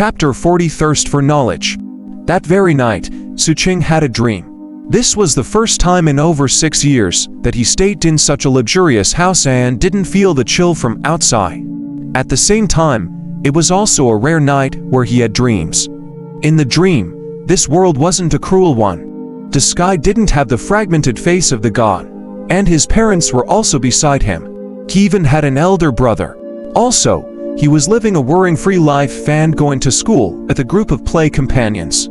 Chapter 40 Thirst for Knowledge. That very night, Xu Qing had a dream. This was the first time in over 6 years that he stayed in such a luxurious house and didn't feel the chill from outside. At the same time, it was also a rare night where he had dreams. In the dream, this world wasn't a cruel one. The sky didn't have the fragmented face of the god, and his parents were also beside him. He even had an elder brother. Also, he was living a worrying-free life and going to school with a group of play companions.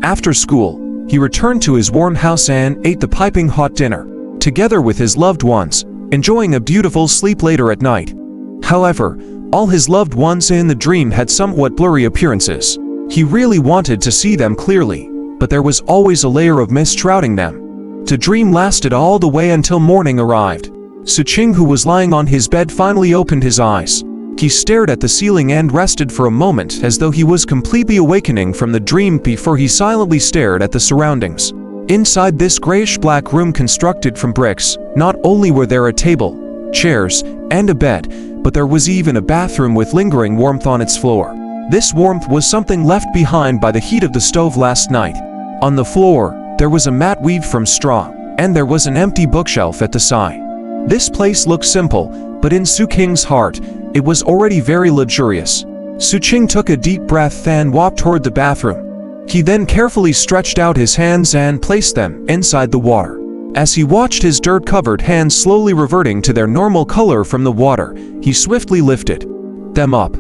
After school, he returned to his warm house and ate the piping hot dinner, together with his loved ones, enjoying a beautiful sleep later at night. However, all his loved ones in the dream had somewhat blurry appearances. He really wanted to see them clearly, but there was always a layer of mist shrouding them. The dream lasted all the way until morning arrived. Xu Qing, who was lying on his bed, finally opened his eyes. He stared at the ceiling and rested for a moment as though he was completely awakening from the dream before he silently stared at the surroundings. Inside this grayish-black room constructed from bricks, not only were there a table, chairs, and a bed, but there was even a bathroom with lingering warmth on its floor. This warmth was something left behind by the heat of the stove last night. On the floor, there was a mat weaved from straw, and there was an empty bookshelf at the side. This place looked simple, but in Xu Qing's heart, it was already very luxurious. Xu Qing took a deep breath and walked toward the bathroom. He then carefully stretched out his hands and placed them inside the water. As he watched his dirt-covered hands slowly reverting to their normal color from the water, he swiftly lifted them up.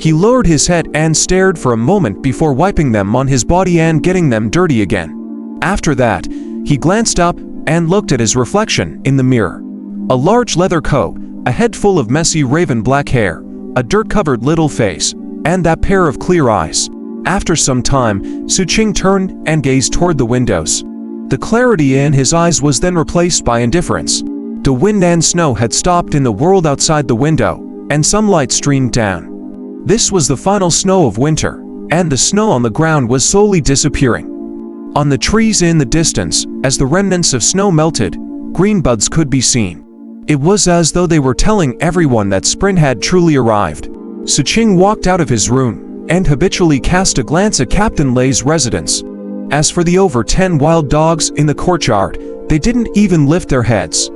He lowered his head and stared for a moment before wiping them on his body and getting them dirty again. After that, he glanced up and looked at his reflection in the mirror. A large leather coat, a head full of messy raven black hair, a dirt-covered little face, and that pair of clear eyes. After some time, Xu Qing turned and gazed toward the windows. The clarity in his eyes was then replaced by indifference. The wind and snow had stopped in the world outside the window, and some light streamed down. This was the final snow of winter, and the snow on the ground was slowly disappearing. On the trees in the distance, as the remnants of snow melted, green buds could be seen. It was as though they were telling everyone that spring had truly arrived. Xu Qing walked out of his room and habitually cast a glance at Captain Lei's residence. As for the over 10 wild dogs in the courtyard, they didn't even lift their heads.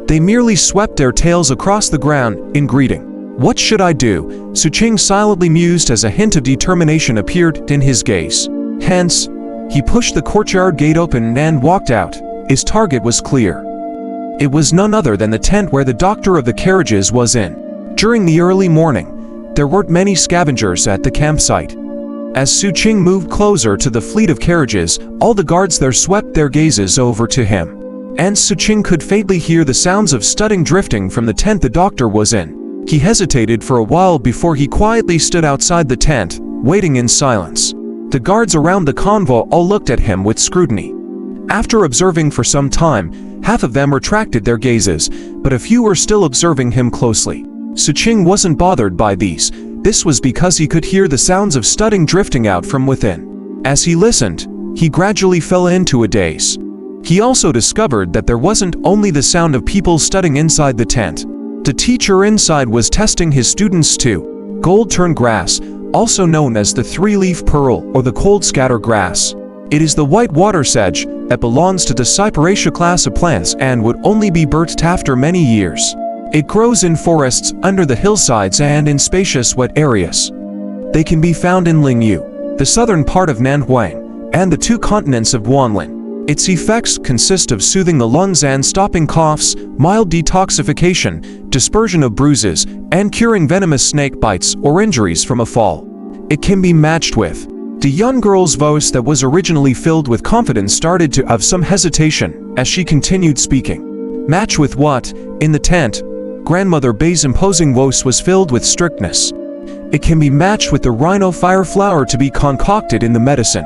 They merely swept their tails across the ground in greeting. "What should I do?" Xu Qing silently mused as a hint of determination appeared in his gaze. Hence, he pushed the courtyard gate open and walked out. His target was clear. It was none other than the tent where the doctor of the carriages was in. During the early morning, there weren't many scavengers at the campsite. As Xu Qing moved closer to the fleet of carriages, all the guards there swept their gazes over to him. And Xu Qing could faintly hear the sounds of studding drifting from the tent the doctor was in. He hesitated for a while before he quietly stood outside the tent, waiting in silence. The guards around the convoy all looked at him with scrutiny. After observing for some time, half of them retracted their gazes, but a few were still observing him closely. Xu Qing wasn't bothered by these. This was because he could hear the sounds of studding drifting out from within. As he listened, he gradually fell into a daze. He also discovered that there wasn't only the sound of people studying inside the tent. The teacher inside was testing his students too. Gold-turned grass, also known as the three-leaf pearl or the cold scatter grass. It is the white water sedge that belongs to the Cyperaceae class of plants and would only be birthed after many years. It grows in forests, under the hillsides, and in spacious wet areas. They can be found in Lingyu, the southern part of Nanhuang, and the 2 continents of Guanlin. Its effects consist of soothing the lungs and stopping coughs, mild detoxification, dispersion of bruises, and curing venomous snake bites or injuries from a fall. It can be matched with. The young girl's voice that was originally filled with confidence started to have some hesitation as she continued speaking. Match with what? In the tent, Grandmother Bei's imposing voice was filled with strictness. It can be matched with the rhino fire flower to be concocted in the medicine.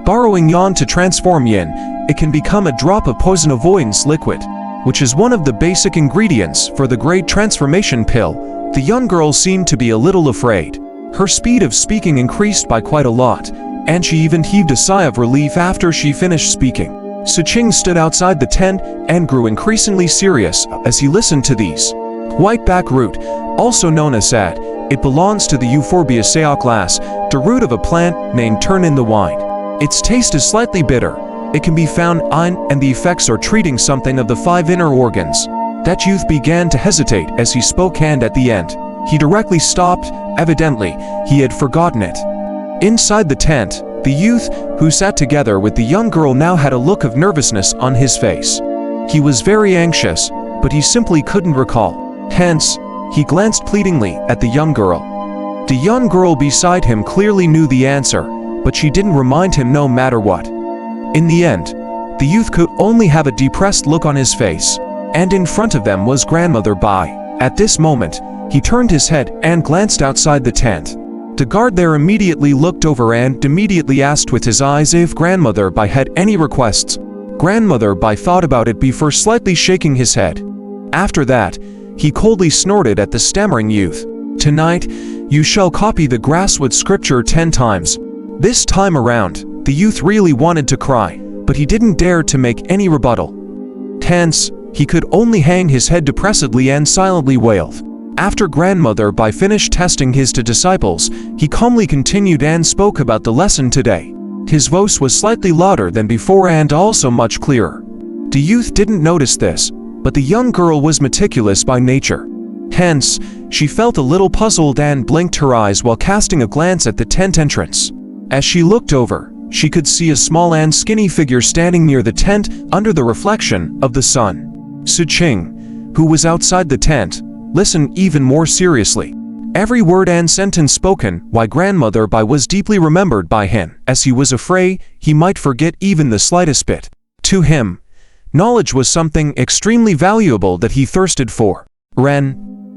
Borrowing yan to transform yin, it can become a drop of poison avoidance liquid, which is one of the basic ingredients for the great transformation pill. The young girl seemed to be a little afraid. Her speed of speaking increased by quite a lot, and she even heaved a sigh of relief after she finished speaking. Xu Qing stood outside the tent and grew increasingly serious as he listened to these. Whiteback root, also known as sad, It belongs to the Euphorbiaceae class, the root of a plant named turn in the wine. Its taste is slightly bitter. It can be found and the effects are treating something of the 5 inner organs. That youth began to hesitate as he spoke, and at the end, he directly stopped. Evidently, he had forgotten it. Inside the tent, the youth, who sat together with the young girl, now had a look of nervousness on his face. He was very anxious, but he simply couldn't recall. Hence, he glanced pleadingly at the young girl. The young girl beside him clearly knew the answer, but she didn't remind him no matter what. In the end, the youth could only have a depressed look on his face, and in front of them was Grandmother Bai. At this moment, he turned his head and glanced outside the tent. The guard there immediately looked over and immediately asked with his eyes if Grandmother Bai had any requests. Grandmother Bai thought about it before slightly shaking his head. After that, he coldly snorted at the stammering youth. "Tonight, you shall copy the grasswood scripture 10 times. This time around, the youth really wanted to cry, but he didn't dare to make any rebuttal. Hence, he could only hang his head depressedly and silently wailed. After Grandmother Bai finished testing his 2 disciples, he calmly continued and spoke about the lesson today. His voice was slightly louder than before and also much clearer. The youth didn't notice this, but the young girl was meticulous by nature. Hence, she felt a little puzzled and blinked her eyes while casting a glance at the tent entrance. As she looked over, she could see a small and skinny figure standing near the tent under the reflection of the sun. Xu Qing, who was outside the tent, listened even more seriously. Every word and sentence spoken by Grandmother Bai was deeply remembered by him, as he was afraid he might forget even the slightest bit. To him, knowledge was something extremely valuable that he thirsted for.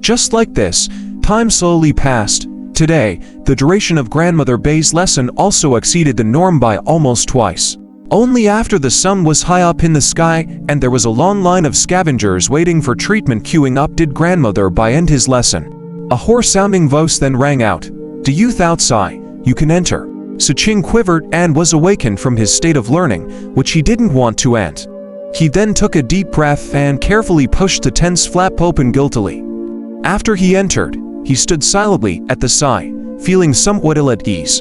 Just like this, time slowly passed. Today, the duration of Grandmother Bai's lesson also exceeded the norm by almost twice. Only after the sun was high up in the sky and there was a long line of scavengers waiting for treatment queuing up did Grandmother Bai end his lesson. A hoarse-sounding voice then rang out, "The youth outside, you can enter." Xu Qing quivered and was awakened from his state of learning, which he didn't want to end. He then took a deep breath and carefully pushed the tent's flap open guiltily. After he entered, he stood silently at the side, feeling somewhat ill at ease.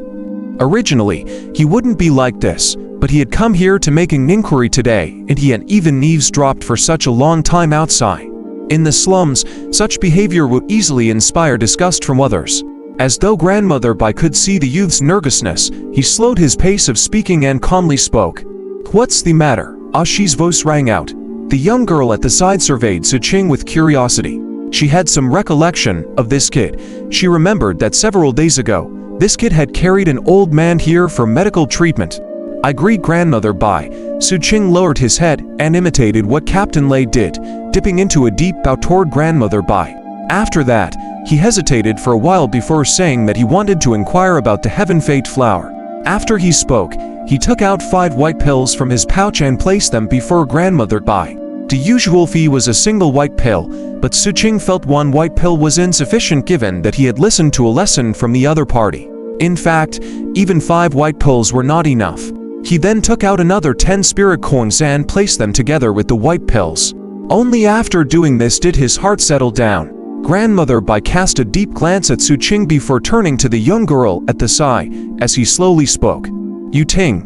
Originally, he wouldn't be like this, but he had come here to make an inquiry today, and he had even eavesdropped for such a long time outside. In the slums, such behavior would easily inspire disgust from others. As though Grandmother Bai could see the youth's nervousness, he slowed his pace of speaking and calmly spoke. "What's the matter?" Ashi's voice rang out. The young girl at the side surveyed Xu Qing with curiosity. She had some recollection of this kid. She remembered that several days ago, this kid had carried an old man here for medical treatment. "I agree, Grandmother Bai." Xu Qing lowered his head and imitated what Captain Lei did, dipping into a deep bow toward Grandmother Bai. After that, he hesitated for a while before saying that he wanted to inquire about the heaven fate flower. After he spoke, he took out 5 white pills from his pouch and placed them before Grandmother Bai. The usual fee was a single white pill, but Xu Qing felt 1 white pill was insufficient given that he had listened to a lesson from the other party. In fact, even 5 white pills were not enough. He then took out another 10 spirit coins and placed them together with the white pills. Only after doing this did his heart settle down. Grandmother Bai cast a deep glance at Xu Qing before turning to the young girl at the side, as he slowly spoke. "You Ting,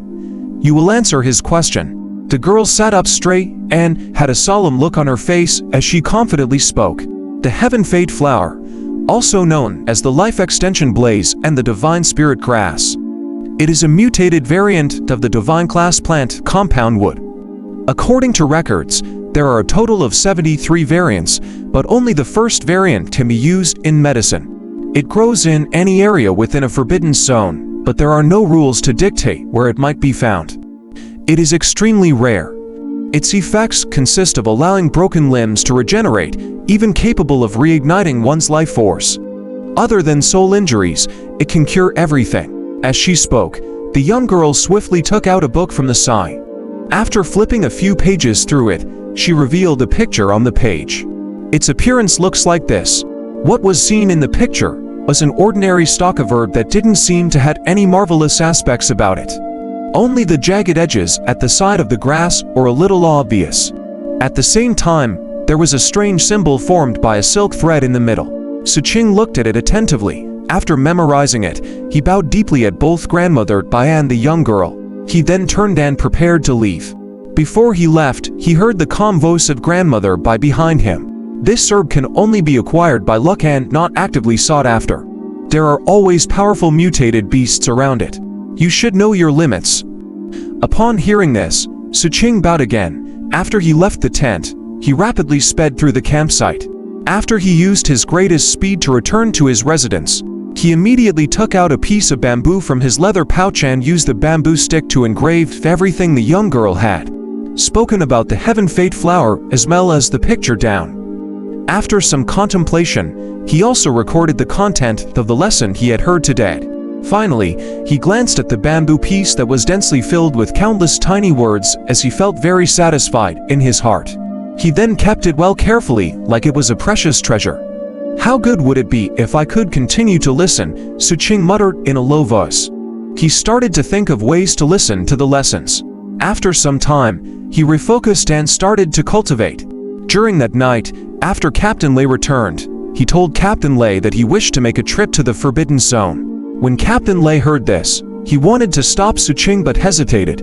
you will answer his question." The girl sat up straight and had a solemn look on her face as she confidently spoke. "The heaven fate flower, also known as the life extension blaze and the divine spirit grass. It is a mutated variant of the divine class plant compound wood. According to records, there are a total of 73 variants, but only the first variant can be used in medicine. It grows in any area within a forbidden zone, but there are no rules to dictate where it might be found. It is extremely rare. Its effects consist of allowing broken limbs to regenerate, even capable of reigniting one's life force. Other than soul injuries, it can cure everything." As she spoke, the young girl swiftly took out a book from the side. After flipping a few pages through it, she revealed a picture on the page. Its appearance looks like this. What was seen in the picture was an ordinary stalk of herb that didn't seem to have any marvelous aspects about it. Only the jagged edges at the side of the grass were a little obvious. At the same time, there was a strange symbol formed by a silk thread in the middle. Xu Qing looked at it attentively. After memorizing it, he bowed deeply at both grandmother Bai and the young girl. He then turned and prepared to leave. Before he left, he heard the calm voice of grandmother Bai behind him. This herb can only be acquired by luck and not actively sought after. There are always powerful mutated beasts around it. You should know your limits. Upon hearing this, Xu Qing bowed again. After he left the tent, he rapidly sped through the campsite. After he used his greatest speed to return to his residence, he immediately took out a piece of bamboo from his leather pouch and used the bamboo stick to engrave everything the young girl had spoken about the heaven fate flower as well as the picture down. After some contemplation, he also recorded the content of the lesson he had heard today. Finally, he glanced at the bamboo piece that was densely filled with countless tiny words as he felt very satisfied in his heart. He then kept it well carefully, like it was a precious treasure. How good would it be if I could continue to listen, Xu Qing muttered in a low voice. He started to think of ways to listen to the lessons. After some time, he refocused and started to cultivate. During that night, after Captain Lei returned, he told Captain Lei that he wished to make a trip to the Forbidden Zone. When Captain Lei heard this, he wanted to stop Xu Qing but hesitated.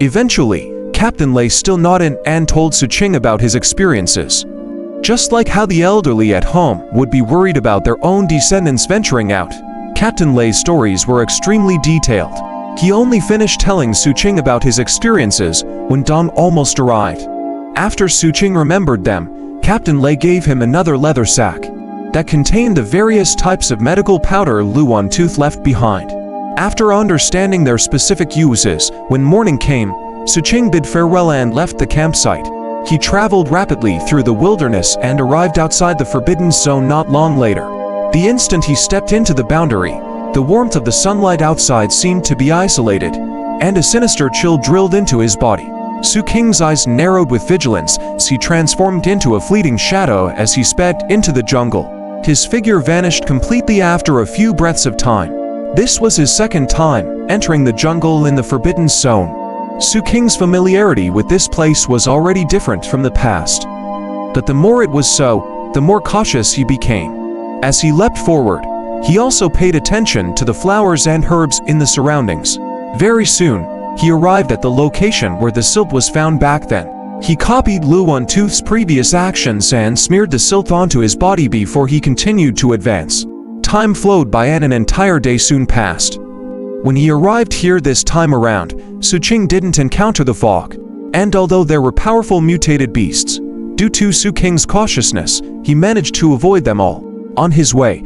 Eventually, Captain Lei still nodded and told Xu Qing about his experiences. Just like how the elderly at home would be worried about their own descendants venturing out, Captain Lei's stories were extremely detailed. He only finished telling Xu Qing about his experiences when dawn almost arrived. After Xu Qing remembered them, Captain Lei gave him another leather sack that contained the various types of medical powder Luan Tooth left behind. After understanding their specific uses, when morning came, Xu Qing bid farewell and left the campsite. He traveled rapidly through the wilderness and arrived outside the Forbidden Zone not long later. The instant he stepped into the boundary, the warmth of the sunlight outside seemed to be isolated, and a sinister chill drilled into his body. Xu Qing's eyes narrowed with vigilance as he transformed into a fleeting shadow as he sped into the jungle. His figure vanished completely after a few breaths of time. This was his second time entering the jungle in the Forbidden Zone. Xu Qing's familiarity with this place was already different from the past. But the more it was so, the more cautious he became. As he leapt forward, he also paid attention to the flowers and herbs in the surroundings. Very soon, he arrived at the location where the silt was found back then. He copied Luan Tooth's previous actions and smeared the silt onto his body before he continued to advance. Time flowed by and an entire day soon passed. When he arrived here this time around, Xu Qing didn't encounter the fog. And although there were powerful mutated beasts, due to Xu Qing's cautiousness, he managed to avoid them all. On his way,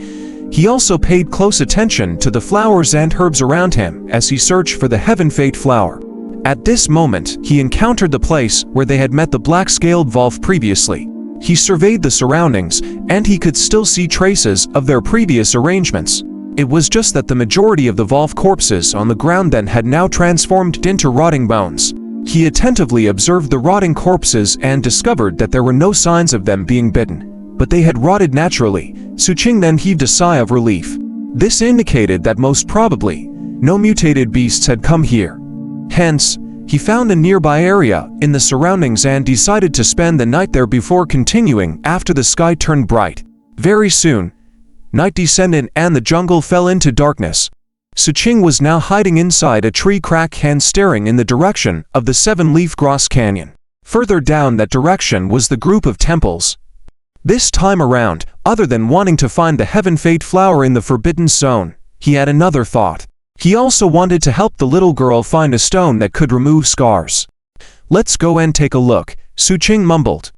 he also paid close attention to the flowers and herbs around him as he searched for the heaven fate flower. At this moment, he encountered the place where they had met the black-scaled wolf previously. He surveyed the surroundings, and he could still see traces of their previous arrangements. It was just that the majority of the wolf corpses on the ground then had now transformed into rotting bones. He attentively observed the rotting corpses and discovered that there were no signs of them being bitten, but they had rotted naturally. Xu Qing then heaved a sigh of relief. This indicated that most probably, no mutated beasts had come here. Hence, he found a nearby area in the surroundings and decided to spend the night there before continuing after the sky turned bright. Very soon, night descended and the jungle fell into darkness. Xu Qing was now hiding inside a tree crack and staring in the direction of the seven-leaf grass canyon. Further down that direction was the group of temples. This time around, other than wanting to find the heaven fate flower in the Forbidden Zone, he had another thought. He also wanted to help the little girl find a stone that could remove scars. "Let's go and take a look," Xu Qing mumbled.